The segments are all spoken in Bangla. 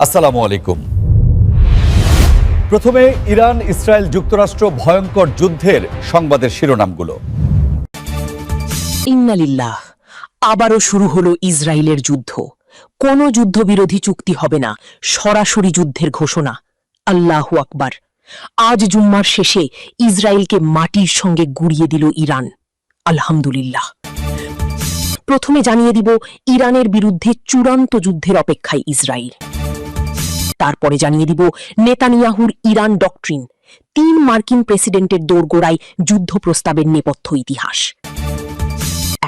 আসসালামু আলাইকুম। প্রথমে ইরান ইসরায়েল যুক্তরাষ্ট্র ভয়ঙ্কর যুদ্ধের সংবাদের শিরোনামগুলো। ইন্নালিল্লাহ, আবারও শুরু হলো ইসরায়েলের যুদ্ধ। কোনো যুদ্ধবিরোধী চুক্তি হবে না, সরাসরি যুদ্ধের ঘোষণা। আল্লাহু আকবার। আজ জুম্মার শেষে ইসরায়েলকে মাটির সঙ্গে গুড়িয়ে দিল ইরান। আলহামদুলিল্লাহ। প্রথমে জানিয়ে দিব ইরানের বিরুদ্ধে চূড়ান্ত যুদ্ধের অপেক্ষায় ইসরায়েল। তারপরে জানিয়ে দিব নেতানিয়াহুর ইরান ডক্ট্রিন, 3 মার্কিন প্রেসিডেন্টের দোরগোড়ায় যুদ্ধ প্রস্তাবের নেপথ্য ইতিহাস।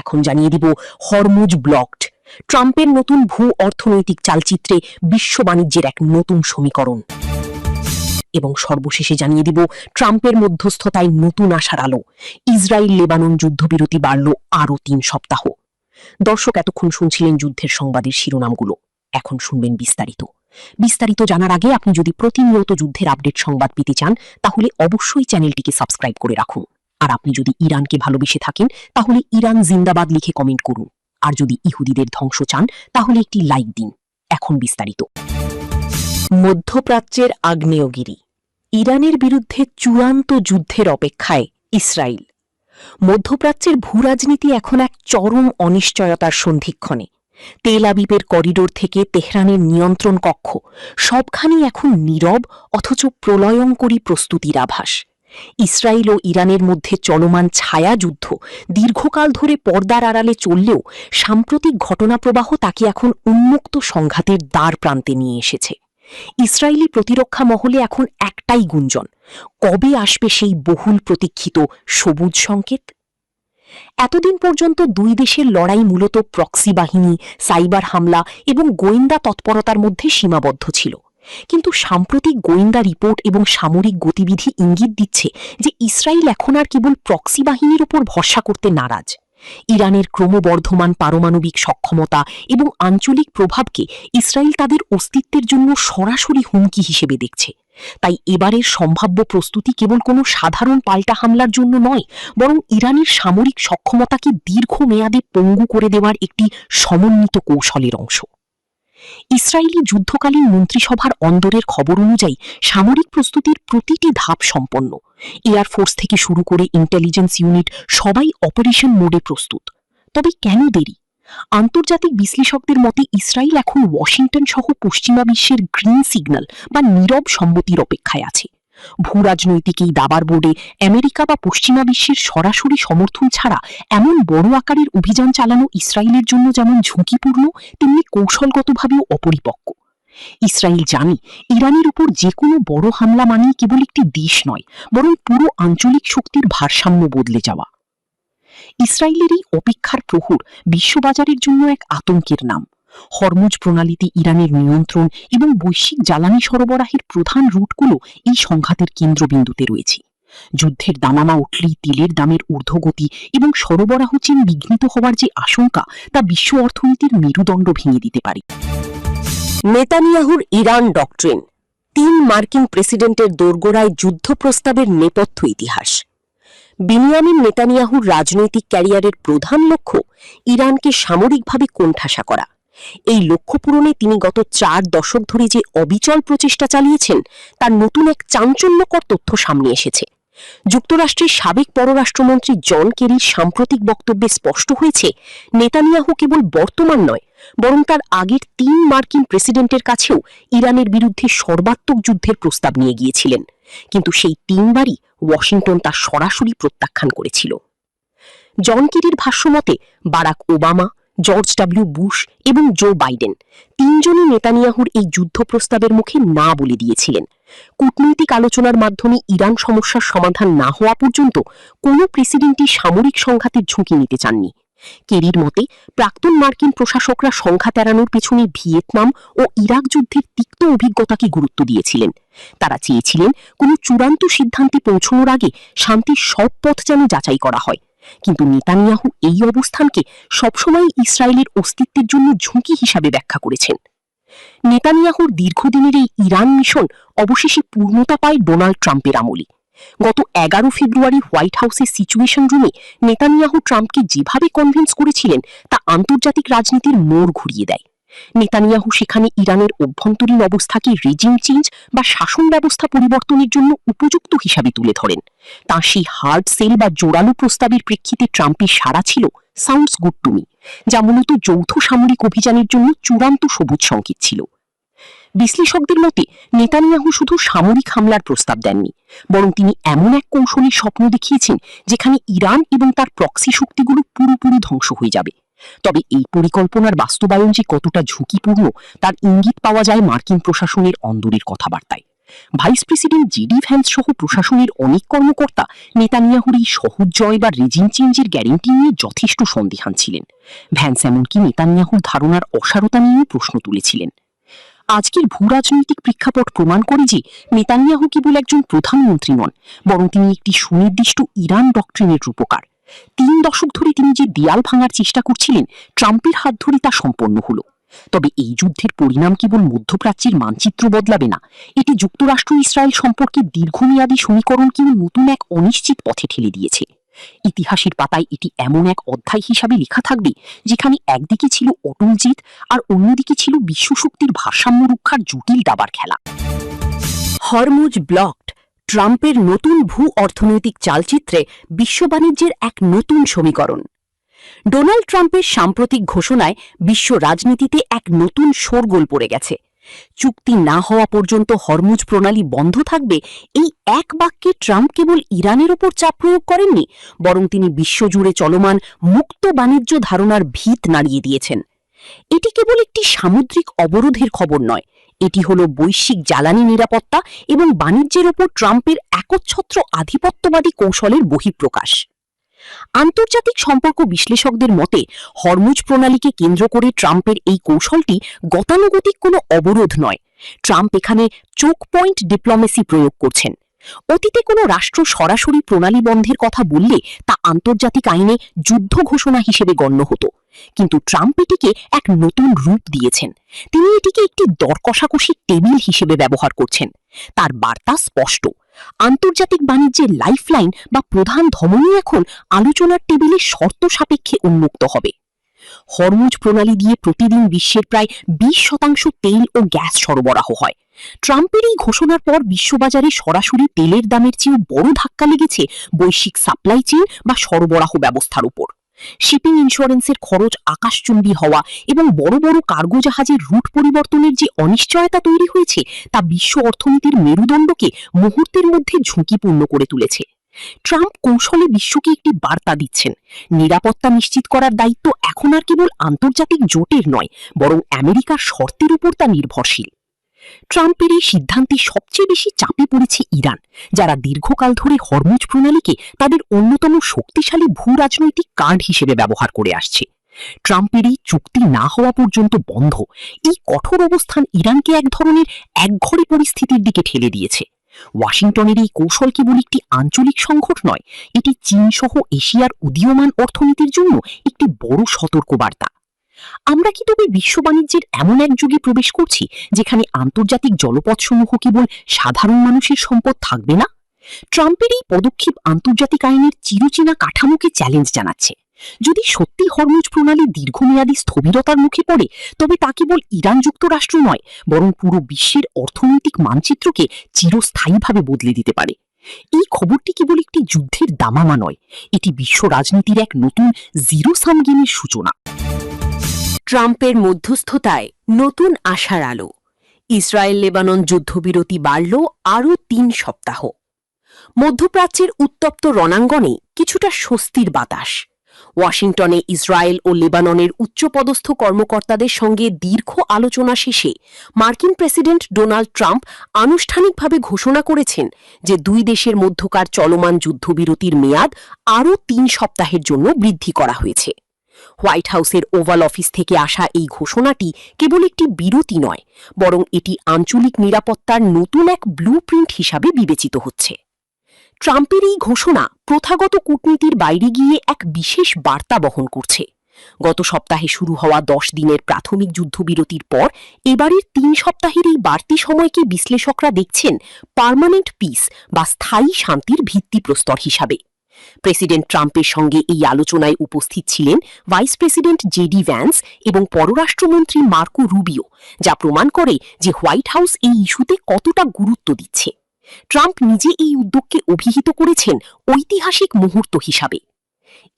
এখন জানিয়ে দিব হরমুজ ব্লকড, ট্রাম্পের নতুন ভূ অর্থনৈতিক চালচিত্রে বিশ্ব বাণিজ্যের এক নতুন সমীকরণ। এবং সর্বশেষে জানিয়ে দিব ট্রাম্পের মধ্যস্থতায় নতুন আশার আলো, ইসরায়েল লেবানন যুদ্ধবিরতি বাড়ল আরও 3 সপ্তাহ। দর্শক, এতক্ষণ শুনছিলেন যুদ্ধের সংবাদের শিরোনামগুলো, এখন শুনবেন বিস্তারিত জানার আগে আপনি যদি প্রতিনিয়ত যুদ্ধের আপডেট সংবাদ পেতে চান তাহলে অবশ্যই চ্যানেলটিকে সাবস্ক্রাইব করে রাখুন। আর আপনি যদি ইরানকে ভালোবেসে থাকেন তাহলে ইরান জিন্দাবাদ লিখে কমেন্ট করুন। আর যদি ইহুদিদের ধ্বংস চান তাহলে একটি লাইক দিন। এখন বিস্তারিত। মধ্যপ্রাচ্যের আগ্নেয়গিরি, ইরানের বিরুদ্ধে চূড়ান্ত যুদ্ধের অপেক্ষায় ইসরায়েল। মধ্যপ্রাচ্যের ভূরাজনীতি এখন এক চরম অনিশ্চয়তার সন্ধিক্ষণে। তেল আবিবের করিডোর থেকে তেহরানের নিয়ন্ত্রণ কক্ষ, সবখানি এখন নীরব অথচ প্রলয়ঙ্করী প্রস্তুতির আভাস। ইসরায়েল ও ইরানের মধ্যে চলমান ছায়া যুদ্ধ দীর্ঘকাল ধরে পর্দার আড়ালে চললেও সাম্প্রতিক ঘটনাপ্রবাহ তাকে এখন উন্মুক্ত সংঘাতের দ্বার প্রান্তে নিয়ে এসেছে। ইসরায়েলি প্রতিরক্ষা মহলে এখন একটাই গুঞ্জন, কবে আসবে সেই বহুল প্রতীক্ষিত সবুজ সংকেত? এতদিন পর্যন্ত দুই দেশের লড়াই মূলত প্রক্সি বাহিনী, সাইবার হামলা এবং গোয়েন্দা তৎপরতার মধ্যে সীমাবদ্ধ ছিল। কিন্তু সাম্প্রতিক গোয়েন্দা রিপোর্ট এবং সামরিক গতিবিধি ইঙ্গিত দিচ্ছে যে ইসরায়েল এখন আর কেবল প্রক্সি বাহিনীর উপর ভরসা করতে নারাজ। ইরানের ক্রমবর্ধমান পারমাণবিক সক্ষমতা এবং আঞ্চলিক প্রভাবকে ইসরায়েল তাদের অস্তিত্বের জন্য সরাসরি হুমকি হিসেবে দেখছে। তাই এবারের সম্ভাব্য প্রস্তুতি কেবল কোনো সাধারণ পাল্টা হামলার জন্য নয়, বরং ইরানের সামরিক সক্ষমতাকে দীর্ঘমেয়াদে পঙ্গু করে দেওয়ার একটি সমন্বিত কৌশলের অংশ। ইসরায়েলি যুদ্ধকালীন মন্ত্রিসভার অন্দরের খবর অনুযায়ী সামরিক প্রস্তুতির প্রতিটি ধাপ সম্পন্ন। এয়ারফোর্স থেকে শুরু করে ইন্টেলিজেন্স ইউনিট সবাই অপারেশন মোডে প্রস্তুত। তবে কেন দেরি? আন্তর্জাতিক বিশ্লেষকদের মতে ইসরায়েল এখন ওয়াশিংটন সহ পশ্চিমা বিশ্বের গ্রিন সিগন্যাল বা নীরব সম্মতির অপেক্ষায় আছে। ভূরাজনৈতিক এই দাবার বোর্ডে আমেরিকা বা পশ্চিমা বিশ্বের সরাসরি সমর্থন ছাড়া এমন বড় আকারের অভিযান চালানো ইসরায়েলের জন্য যেমন ঝুঁকিপূর্ণ, তেমনি কৌশলগতভাবেও অপরিপক্ক। ইসরায়েল জানে ইরানের উপর যে কোনো বড় হামলা মানেই কেবল একটি দেশ নয়, বরং পুরো আঞ্চলিক শক্তির ভারসাম্য বদলে যাওয়া। ইসরায়েলের এই অপেক্ষার প্রহর বিশ্ববাজারের জন্য এক আতঙ্কের নাম। হরমুজ প্রণালীতে ইরানের নিয়ন্ত্রণ এবং বৈশ্বিক জ্বালানি সরবরাহের প্রধান রুটগুলো এই সংঘাতের কেন্দ্রবিন্দুতে রয়েছে। যুদ্ধের দামামা উঠলেই তেলের দামের ঊর্ধ্বগতি এবং সরবরাহ চেন বিঘ্নিত হওয়ার যে আশঙ্কা, তা বিশ্ব অর্থনীতির মেরুদণ্ড ভেঙে দিতে পারে। নেতানিয়াহুর ইরান ডক্ট্রিন, 3 মার্কিন প্রেসিডেন্টের দোরগোড়ায় যুদ্ধ প্রস্তাবের নেপথ্য ইতিহাস। বিনিয়ামিন নেতানিয়াহুর রাজনৈতিক ক্যারিয়ারের প্রধান লক্ষ্য ইরানকে সামরিকভাবে কোণঠাসা করা। এই লক্ষ্য পূরণে তিনি গত 4 দশক ধরে যে অবিচল প্রচেষ্টা চালিয়েছেন তার নতুন এক চাঞ্চল্যকর তথ্য সামনে এসেছে। যুক্তরাষ্ট্রের সাবেক পররাষ্ট্রমন্ত্রী জন কেরির সাম্প্রতিক বক্তব্যে স্পষ্ট হয়েছে, নেতানিয়াহু কেবল বর্তমান নয়, বরং তার আগের 3 মার্কিন প্রেসিডেন্টের কাছেও ইরানের বিরুদ্ধে সর্বাত্মক যুদ্ধের প্রস্তাব নিয়ে গিয়েছিলেন। কিন্তু সেই 3 বারই ওয়াশিংটন তা সরাসরি প্রত্যাখ্যান করেছিল। জন কেরির ভাষ্যমতে Barack Obama, George W Bush এবং জো বাইডেন 3 জনই নেতানিয়াহুর এই যুদ্ধ প্রস্তাবের মুখে না বলে দিয়েছিলেন। কূটনৈতিক আলোচনার মাধ্যমে ইরান সমস্যার সমাধান না হওয়া পর্যন্ত কোনো প্রেসিডেন্টই সামরিক সংঘাতের ঝুঁকি নিতে চাননি। কেরির মতে প্রাক্তন মার্কিন প্রশাসকরা সংঘাত এড়ানোর পেছনে ভিয়েতনাম ও ইরাক যুদ্ধের তিক্ত অভিজ্ঞতাকে গুরুত্ব দিয়েছিলেন। তারা চেয়েছিলেন কোনো চূড়ান্ত সিদ্ধান্তে পৌঁছানোর আগে শান্তির সব পথ যেন যাচাই করা হয়। কিন্তু নেতানিয়াহু এই অবস্থানকে সবসময় ইসরায়েলের অস্তিত্বের জন্য ঝুঁকি হিসাবে ব্যাখ্যা করেছেন। নেতানিয়াহুর দীর্ঘদিনের এই ইরান মিশন অবশেষে পূর্ণতা পায় ডোনাল্ড ট্রাম্পের আমলে। গত 11 ফেব্রুয়ারি হোয়াইট হাউসের সিচুয়েশন রুমে নেতানিয়াহু ট্রাম্পকে যেভাবে কনভিন্স করেছিলেন তা আন্তর্জাতিক রাজনীতির মোড় ঘুরিয়ে দেয়। নেতানিয়াহু সেখানে ইরানের অভ্যন্তরীণ অবস্থাকে রেজিম চেঞ্জ বা শাসন ব্যবস্থা পরিবর্তনের জন্য উপযুক্ত হিসাবে তুলে ধরেন। তাঁর সেই হার্ড সেল বা জোরালো প্রস্তাবের প্রেক্ষিতে ট্রাম্পের সাড়া ছিল সাউন্ডস গুড টু মি, যা মূলত যৌথ সামরিক অভিযানের জন্য চূড়ান্ত সবুজ সংকেত ছিল। বিশ্লেষকদের মতে নেতানিয়াহু শুধু সামরিক হামলার প্রস্তাব দেননি, বরং তিনি এমন এক কৌশলের স্বপ্ন দেখিয়েছেন যেখানে ইরান এবং তার প্রক্সি শক্তিগুলো পুরোপুরি ধ্বংস হয়ে যাবে। তবে এই পরিকল্পনার বাস্তবায়ন যে কতটা ঝুঁকিপূর্ণ তার ইঙ্গিত পাওয়া যায় মার্কিন প্রশাসনের অন্দরের কথাবার্তায়। ভাইস প্রেসিডেন্ট জেডি ভ্যান্স সহ প্রশাসনের অনেক কর্মকর্তা নেতানিয়াহুর এই সহজ জয় বা রেজিম চেঞ্জের গ্যারেন্টি নিয়ে যথেষ্ট সন্দিহান ছিলেন। ভ্যান্স এমনকি নেতানিয়াহুর ধারণার অসারতা নিয়েও প্রশ্ন তুলেছিলেন। আজকের ভূরাজনৈতিক প্রেক্ষাপট প্রমাণ করে যে নেতানিয়াহু কেবল একজন প্রধানমন্ত্রী নন, বরং তিনি একটি সুনির্দিষ্ট ইরান ডক্ট্রিনের রূপকার। 3 দশক ধরে তিনি যে দেয়াল ভাঙার চেষ্টা করছিলেন, ট্রাম্পের হাত ধরে তা সম্পন্ন হলো। তবে এই যুদ্ধের পরিণাম কেবল মধ্যপ্রাচ্যের মানচিত্র বদলাবে না, এটি যুক্তরাষ্ট্র ইসরায়েল সম্পর্কে দীর্ঘমেয়াদী সমীকরণকেও নতুন এক অনিশ্চিত পথে ঠেলে দিয়েছে। ইতিহাসের পাতায় এটি এমন এক অধ্যায় হিসাবে লেখা থাকবে যেখানে একদিকে ছিল অটল জিত আর অন্যদিকে ছিল বিশ্বশক্তির ভারসাম্য রক্ষার জটিল দাবার খেলা। হরমুজ ব্লকড, ট্রাম্পের নতুন ভূ অর্থনৈতিক চালচিত্রে বিশ্ব বাণিজ্যের এক নতুন সমীকরণ। ডোনাল্ড ট্রাম্পের সাম্প্রতিক ঘোষণায় বিশ্ব রাজনীতিতে এক নতুন শোরগোল পড়ে গেছে। চুক্তি না হওয়া পর্যন্ত হরমুজ প্রণালী বন্ধ থাকবে, এই এক বাক্যে ট্রাম্প কেবল ইরানের ওপর চাপ প্রয়োগ করেননি, বরং তিনি বিশ্বজুড়ে চলমান মুক্ত বাণিজ্য ধারণার ভিত নাড়িয়ে দিয়েছেন। এটি কেবল একটি সামুদ্রিক অবরোধের খবর নয়, এটি হল বৈশ্বিক জ্বালানি নিরাপত্তা এবং বাণিজ্যের ওপর ট্রাম্পের একচ্ছত্র আধিপত্যবাদী কৌশলের বহিঃপ্রকাশ। আন্তর্জাতিক সম্পর্ক বিশ্লেষকদের মতে হরমুজ প্রণালীকে কেন্দ্র করে ট্রাম্পের এই কৌশলটি গতানুগতিক কোনো অবরোধ নয়। ট্রাম্প এখানে চোক পয়েন্ট ডিপ্লোমেসি প্রয়োগ করছেন। অতীতে কোনো রাষ্ট্র সরাসরি প্রণালী বন্ধের কথা বললে তা আন্তর্জাতিক আইনে যুদ্ধ ঘোষণা হিসেবে গণ্য হতো, কিন্তু ট্রাম্প এটিকে এক নতুন রূপ দিয়েছেন। তিনি এটিকে একটি দর কষাকষি টেবিল হিসেবে ব্যবহার করছেন। তার বার্তা স্পষ্ট, আন্তর্জাতিক বাণিজ্যের লাইফলাইন বা প্রধান ধমনী এখন আলোচনার টেবিলে শর্ত সাপেক্ষে উন্মুক্ত হবে। হরমুজ প্রণালী দিয়ে প্রতিদিন বিশ্বের প্রায় 20% তেল ও গ্যাস সরবরাহ হয়। ট্রাম্পের এই ঘোষণার পর বিশ্ববাজারে সরাসরি তেলের দামের চেয়েও বড় ধাক্কা লেগেছে বৈশ্বিক সাপ্লাই চেইন বা সরবরাহ ব্যবস্থার উপর। শিপিং ইন্স্যুরেন্সের খরচ আকাশচুম্বী হওয়া এবং বড় বড় কার্গো জাহাজের রুট পরিবর্তনের যে অনিশ্চয়তা তৈরি হয়েছে তা বিশ্ব অর্থনীতির মেরুদণ্ডকে মুহূর্তের মধ্যে ঝুঁকিপূর্ণ করে তুলেছে। ট্রাম্প কৌশলে বিশ্বকে একটি বার্তা দিচ্ছেন, নিরাপত্তা নিশ্চিত করার দায়িত্ব এখন আর কেবল আন্তর্জাতিক জোটের নয়, বরং আমেরিকার শর্তের উপর তা নির্ভরশীল। ট্রাম্পের এই সিদ্ধান্তে সবচেয়ে বেশি চাপে পড়েছে ইরান, যারা দীর্ঘকাল ধরে হরমুজ প্রণালীকে তাদের অন্যতম শক্তিশালী ভূ রাজনৈতিক কার্ড হিসেবে ব্যবহার করে আসছে। ট্রাম্পের এই চুক্তি না হওয়া পর্যন্ত বন্ধ, এই কঠোর অবস্থান ইরানকে এক ধরনের একঘরে পরিস্থিতির দিকে ঠেলে দিয়েছে। ওয়াশিংটনের এই কৌশল কেবল একটি আঞ্চলিক সংকট নয়, এটি চীন সহ এশিয়ার উদীয়মান অর্থনীতির জন্য একটি বড় সতর্কবার্তা। আমরা কি তবে বিশ্ব বাণিজ্যের এমন এক যুগে প্রবেশ করছি যেখানে আন্তর্জাতিক জলপথসমূহ কেবল সাধারণ মানুষের সম্পদ থাকবে না? ট্রাম্পের এই পদক্ষেপ আন্তর্জাতিক আইনের চিরচেনা কাঠামোকে চ্যালেঞ্জ জানাচ্ছে। যদি সত্যি হরমুজ প্রণালী দীর্ঘমেয়াদী স্থবিরতার মুখে পড়ে, তবে তা কেবল ইরান যুক্তরাষ্ট্র নয়, বরং পুরো বিশ্বের অর্থনৈতিক মানচিত্রকে চিরস্থায়ীভাবে বদলে দিতে পারে। এই খবরটি কেবল একটি যুদ্ধের দামামা নয়, এটি বিশ্ব রাজনীতির এক নতুন জিরো সাম গেমের সূচনা। ট্রাম্পের মধ্যস্থতায় নতুন আশার আলো। ইসরায়েল লেবানন যুদ্ধবিরতি বাড়ল আরও 3 সপ্তাহ। মধ্যপ্রাচ্যের উত্তপ্ত রণাঙ্গনে কিছুটা স্বস্তির বাতাস। ওয়াশিংটনে ইসরায়েল ও লেবাননের উচ্চপদস্থ কর্মকর্তাদের সঙ্গে দীর্ঘ আলোচনা শেষে মার্কিন প্রেসিডেন্ট ডোনাল্ড ট্রাম্প আনুষ্ঠানিকভাবে ঘোষণা করেছেন যে 2 দেশের মধ্যকার চলমান যুদ্ধবিরতির মেয়াদ আরও 3 সপ্তাহের জন্য বৃদ্ধি করা হয়েছে। হোয়াইট হাউসের ওভাল অফিস থেকে আসা এই ঘোষণাটি কেবল একটি বিরতি নয়, বরং এটি আঞ্চলিক নিরাপত্তার নতুন এক ব্লুপ্রিন্ট হিসাবে বিবেচিত হচ্ছে। ট্রাম্পের এই ঘোষণা প্রথাগত কূটনীতির বাইরে গিয়ে এক বিশেষ বার্তা বহন করছে। গত সপ্তাহে শুরু হওয়া 10 দিনের প্রাথমিক যুদ্ধবিরতির পর এবারের 3 সপ্তাহের এই বাড়তি সময়কে বিশ্লেষকরা দেখছেন পার্মানেন্ট পিস বা স্থায়ী শান্তির ভিত্তিপ্রস্তর হিসাবে। প্রেসিডেন্ট ট্রাম্পের সঙ্গে এই আলোচনায় উপস্থিত ছিলেন ভাইস প্রেসিডেন্ট জেডি ভ্যান্স এবং পররাষ্ট্রমন্ত্রী মার্কো রুবিও, যা প্রমাণ করে যে হোয়াইট হাউস এই ইস্যুতে কতটা গুরুত্ব দিচ্ছে। ট্রাম্প নিজে এই উদ্যোগকে অভিহিত করেছেন ঐতিহাসিক মুহূর্ত হিসাবে।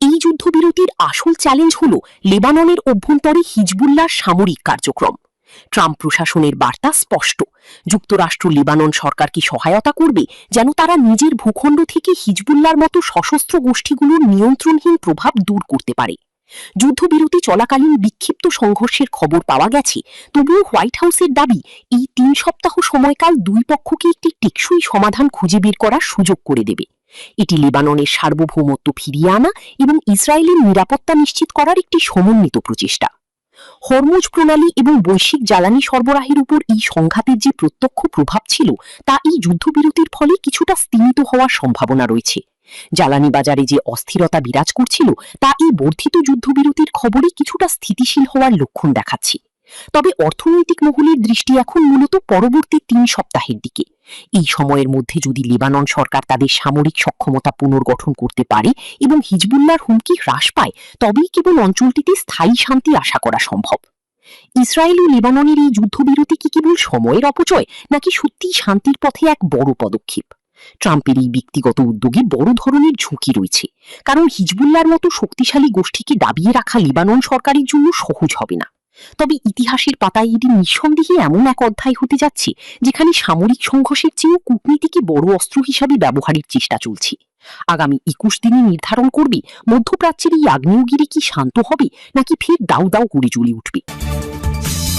এই যুদ্ধবিরতির আসল চ্যালেঞ্জ হল লেবাননের অভ্যন্তরে হিজবুল্লাহর সামরিক কার্যক্রম। ট্রাম্প প্রশাসনের বার্তা স্পষ্ট, যুক্তরাষ্ট্র লেবানন সরকারকে সহায়তা করবে যেন তারা নিজের ভূখণ্ড থেকে হিজবুল্লাহর মতো সশস্ত্র গোষ্ঠীগুলোর নিয়ন্ত্রণহীন প্রভাব দূর করতে পারে। যুদ্ধবিরতি চলাকালীন বিক্ষিপ্ত সংঘর্ষের খবর পাওয়া গেছে, তবুও হোয়াইট হাউসের দাবি এই 3 সপ্তাহ সময়কাল দুই পক্ষকে একটি টেকসই সমাধান খুঁজে বের করার সুযোগ করে দেবে। এটি লেবাননের সার্বভৌমত্ব ফিরিয়ে আনা এবং ইসরায়েলের নিরাপত্তা নিশ্চিত করার একটি সমন্বিত প্রচেষ্টা। হরমুজ প্রণালী এবং বৈশ্বিক জ্বালানি সরবরাহের উপর এই সংঘাতের যে প্রত্যক্ষ প্রভাব ছিল তা এই যুদ্ধবিরতির ফলে কিছুটা স্তিমিত হওয়ার সম্ভাবনা রয়েছে। জ্বালানি বাজারে যে অস্থিরতা বিরাজ করছিল তা এই বর্ধিত যুদ্ধবিরতির খবরে কিছুটা স্থিতিশীল হওয়ার লক্ষণ দেখাচ্ছে। তবে অর্থনৈতিক মহলের দৃষ্টি এখন মূলত পরবর্তী 3 সপ্তাহের দিকে। এই সময়ের মধ্যে যদি লেবানন সরকার তাদের সামরিক সক্ষমতা পুনর্গঠন করতে পারে এবং হিজবুল্লাহর হুমকি হ্রাস পায়, তবেই কেবল অঞ্চলটিতে স্থায়ী শান্তি আশা করা সম্ভব। ইসরায়েল ও লেবাননের এই যুদ্ধবিরতি কি কেবল সময়ের অপচয়, নাকি সত্যিই শান্তির পথে এক বড় পদক্ষেপ? ট্রাম্পের এই ব্যক্তিগত উদ্যোগে বড় ধরনের ঝুঁকি রয়েছে, কারণ হিজবুল্লাহর মতো শক্তিশালী গোষ্ঠীকে দাবিয়ে রাখা লেবানন সরকারের জন্য সহজ হবে না। তবে ইতিহাসের পাতায় এটি নিঃসন্দেহে এমন এক অধ্যায় হতে যাচ্ছে যেখানে সামরিক সংঘর্ষের চেয়েও কূটনীতিকে বড় অস্ত্র হিসাবে ব্যবহারের চেষ্টা চলছে। আগামী 21 দিনে নির্ধারণ করবে মধ্যপ্রাচ্যের এই আগ্নেয়গিরি কি শান্ত হবে নাকি ফের দাউ দাউ করে জ্বলে উঠবে।